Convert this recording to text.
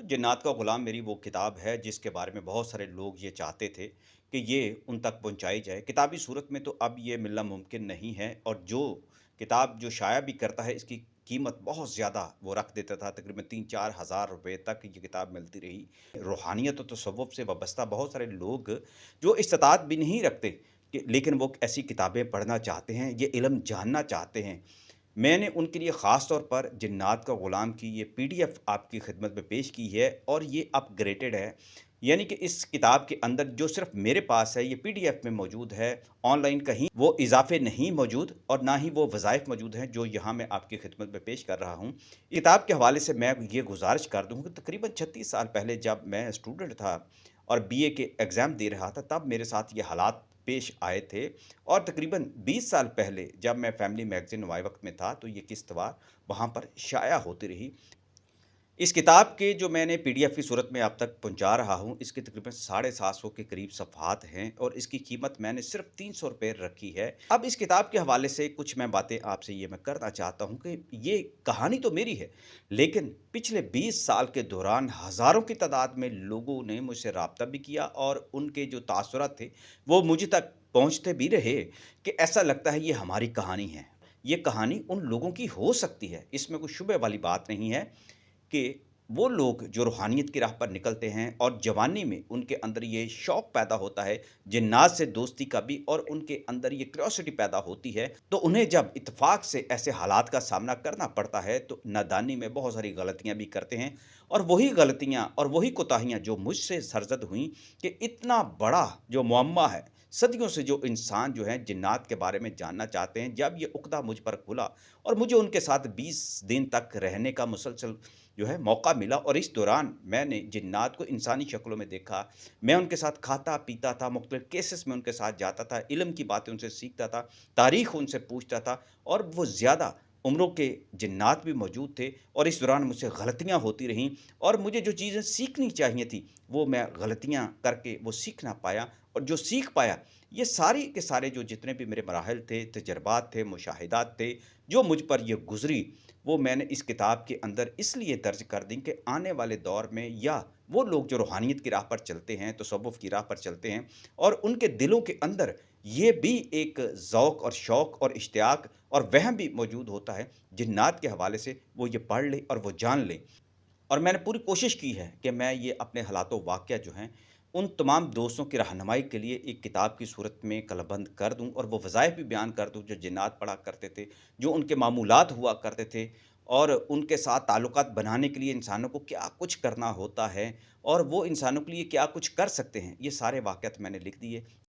जिन्नात का ग़ुलाम मेरी वो किताब है जिसके बारे में बहुत सारे लोग ये चाहते थे कि ये उन तक पहुँचाई जाए। किताबी सूरत में तो अब ये मिलना मुमकिन नहीं है और जो किताब जो शाया भी करता है इसकी कीमत बहुत ज़्यादा वो रख देता था, तकरीबन 3-4 हज़ार रुपए तक ये किताब मिलती रही। रूहानियत और तसव्वुफ़ से वाबस्ता बहुत सारे लोग जो इस्तिताअत भी नहीं रखते कि लेकिन वो ऐसी किताबें पढ़ना चाहते हैं, ये इल्म जानना चाहते हैं। मैंने उनके लिए ख़ास तौर पर जिन्नात का ग़ुलाम की ये पीडीएफ आपकी खिदमत में पेश की है और ये अपग्रेडेड है। यानी कि इस किताब के अंदर जो सिर्फ़ मेरे पास है ये पीडीएफ में मौजूद है, ऑनलाइन कहीं वो इज़ाफ़े नहीं मौजूद और ना ही वो वज़ाइफ मौजूद हैं जो यहाँ मैं आपकी खिदमत में पेश कर रहा हूँ। किताब के हवाले से मैं ये गुज़ारिश कर दूँ कि तकरीबन 36 साल पहले जब मैं स्टूडेंट था और बीए के एग्ज़ाम दे रहा था, तब मेरे साथ ये हालात पेश आए थे और तकरीबन 20 साल पहले जब मैं फैमिली मैगज़ीन वाई वक़्त में था, तो ये किश्तवार वहाँ पर शाया होती रही। इस किताब के जो मैंने पीडीएफ की सूरत में आप तक पहुँचा रहा हूँ, इसके तकरीबन 750 के करीब सफ़हात हैं और इसकी कीमत मैंने सिर्फ़ ₹300 रखी है। अब इस किताब के हवाले से कुछ मैं बातें आपसे ये मैं करना चाहता हूँ कि ये कहानी तो मेरी है, लेकिन पिछले 20 साल के दौरान हज़ारों की तादाद में लोगों ने मुझसे राब्ता भी किया और उनके जो तासुरात थे, वो मुझ तक पहुँचते भी रहे कि ऐसा लगता है ये हमारी कहानी है। ये कहानी उन लोगों की हो सकती है, इसमें कोई शुबे वाली बात नहीं है। कि वो लोग जो रूहानियत की राह पर निकलते हैं और जवानी में उनके अंदर ये शौक़ पैदा होता है, जिन्नात से दोस्ती का भी और उनके अंदर ये क्यूरियोसिटी पैदा होती है, तो उन्हें जब इत्तेफ़ाक से ऐसे हालात का सामना करना पड़ता है, तो नादानी में बहुत सारी गलतियाँ भी करते हैं और वही गलतियाँ और वही कोताहियाँ जो मुझसे सरज़द हुईं कि इतना बड़ा जो मुअम्मा है, सदियों से जो इंसान जो है जिन्नात के बारे में जानना चाहते हैं, जब ये उक़्दा मुझ पर खुला और मुझे उनके साथ 20 दिन तक रहने का मुसलसल जो है मौका मिला और इस दौरान मैंने जिन्नात को इंसानी शक्लों में देखा। मैं उनके साथ खाता-पीता था, मुख्तलिफ़ केसेस में उनके साथ जाता था, इल्म की बातें उनसे सीखता था, तारीख़ उनसे पूछता था और वो ज़्यादा उम्रों के जिन्नात भी मौजूद थे और इस दौरान मुझसे गलतियाँ होती रहीं और मुझे जो चीज़ें सीखनी चाहिए थी, वो मैं गलतियाँ करके वो सीख ना पाया और जो सीख पाया, ये सारी के सारे जो जितने भी मेरे मराहिल थे, तजर्बात थे, मुशाहिदात थे, जो मुझ पर ये गुज़री, वो मैंने इस किताब के अंदर इसलिए दर्ज कर दी कि आने वाले दौर में या वो लोग जो रूहानियत की राह पर चलते हैं, तसव्वुफ़ की राह पर चलते हैं और उनके दिलों के अंदर ये भी एक ज़ौक़ और शौक़ और इश्तियाक और वहम भी मौजूद होता है, जिन्नात के हवाले से वो ये पढ़ लें और वो जान लें। और मैंने पूरी कोशिश की है कि मैं ये अपने हालात व वाक़या जो हैं, उन तमाम दोस्तों की रहनुमाई के लिए एक किताब की सूरत में कलमबंद कर दूँ और वो वज़ाइफ भी बयान कर दूँ जो जिन्नात पढ़ा करते थे, जो उनके मामूलात हुआ करते थे और उनके साथ ताल्लुकात बनाने के लिए इंसानों को क्या कुछ करना होता है और वो इंसानों के लिए क्या कुछ कर सकते हैं, ये सारे वाक़यात मैंने लिख दिए।